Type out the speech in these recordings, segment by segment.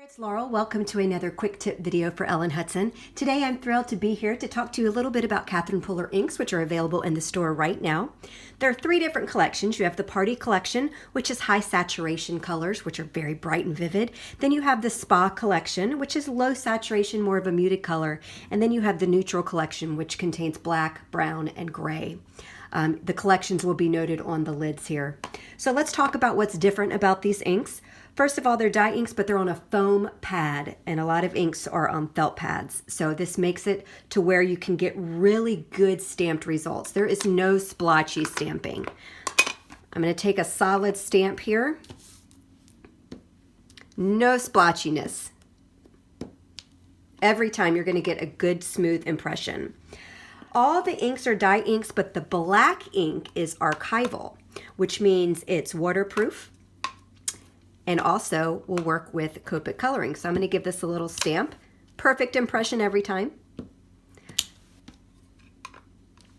It's Laurel. Welcome to another quick tip video for Ellen Hutson. Today I'm thrilled to be here to talk to you a little bit about Catherine Puller inks, which are available in the store right now. There are three different collections. You have the Party Collection, which is high saturation colors, which are very bright and vivid. Then you have the Spa Collection, which is low saturation, more of a muted color. And then you have the Neutral Collection, which contains black, brown, and gray. The collections will be noted on the lids here. So let's talk about what's different about these inks. First of all, they're dye inks, but they're on a foam pad, and a lot of inks are on felt pads. So this makes it to where you can get really good stamped results. There is no splotchy stamping. I'm going to take a solid stamp here. No splotchiness. Every time you're going to get a good smooth impression. All the inks are dye inks, but the black ink is archival, which means it's waterproof and also will work with Copic coloring. So I'm going to give this a little stamp. Perfect impression every time.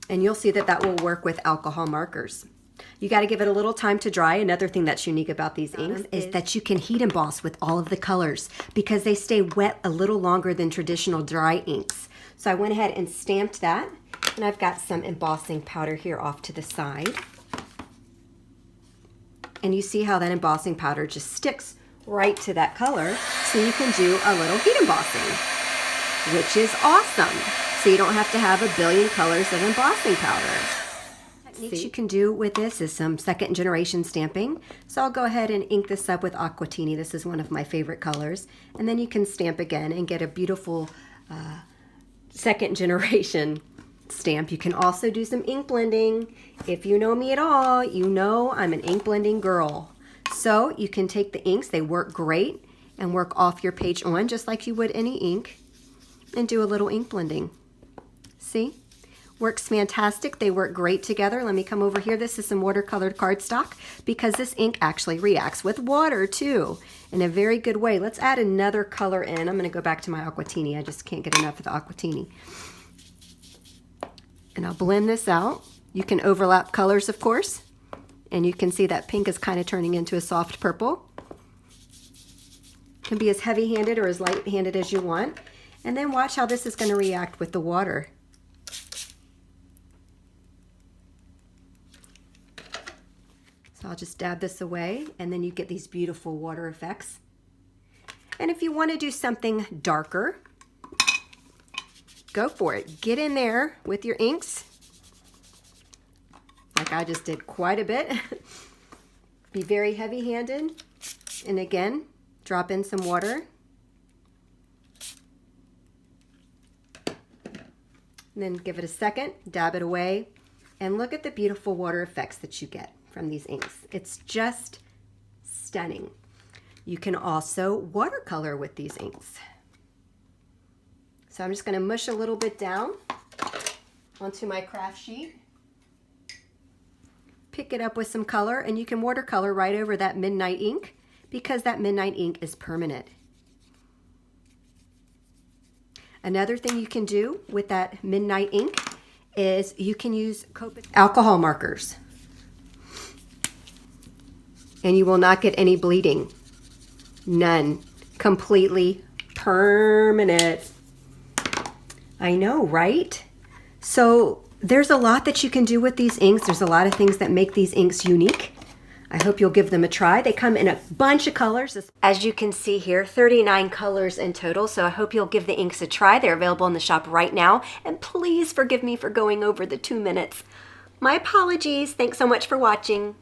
And you'll see that that will work with alcohol markers. You got to give it a little time to dry. Another thing that's unique about these inks is that you can heat emboss with all of the colors because they stay wet a little longer than traditional dry inks. So I went ahead and stamped that, and I've got some embossing powder here off to the side. And you see how that embossing powder just sticks right to that color, so you can do a little heat embossing, which is awesome. So you don't have to have a billion colors of embossing powder. Techniques you can do with this is some second generation stamping. So I'll go ahead and ink this up with Aquatini. This is one of my favorite colors. And then you can stamp again and get a beautiful second generation stamp. You can also do some ink blending. If you know me at all, you know I'm an ink blending girl. So you can take the inks, they work great, and work off your page on just like you would any ink, and do a little ink blending. See? Works fantastic. They work great together. Let me come over here. This is some watercolored cardstock because this ink actually reacts with water too in a very good way. Let's add another color in. I'm going to go back to my Aquatini. I just can't get enough of the Aquatini. And I'll blend this out. You can overlap colors, of course, and you can see that pink is kind of turning into a soft purple. Can be as heavy-handed or as light-handed as you want. And then watch how this is going to react with the water. So I'll just dab this away, and then you get these beautiful water effects. And if you want to do something darker, go for it. Get in there with your inks, like I just did quite a bit. Be very heavy-handed, and again, drop in some water. And then give it a second, dab it away, and look at the beautiful water effects that you get from these inks. It's just stunning. You can also watercolor with these inks. So I'm just going to mush a little bit down onto my craft sheet. Pick it up with some color, and you can watercolor right over that midnight ink because that midnight ink is permanent. Another thing you can do with that midnight ink is you can use Copic alcohol markers, and you will not get any bleeding. None. Completely permanent. I know, right? So there's a lot that you can do with these inks. There's a lot of things that make these inks unique. I hope you'll give them a try. They come in a bunch of colors. As you can see here, 39 colors in total. So I hope you'll give the inks a try. They're available in the shop right now. And please forgive me for going over the 2 minutes. My apologies. Thanks so much for watching.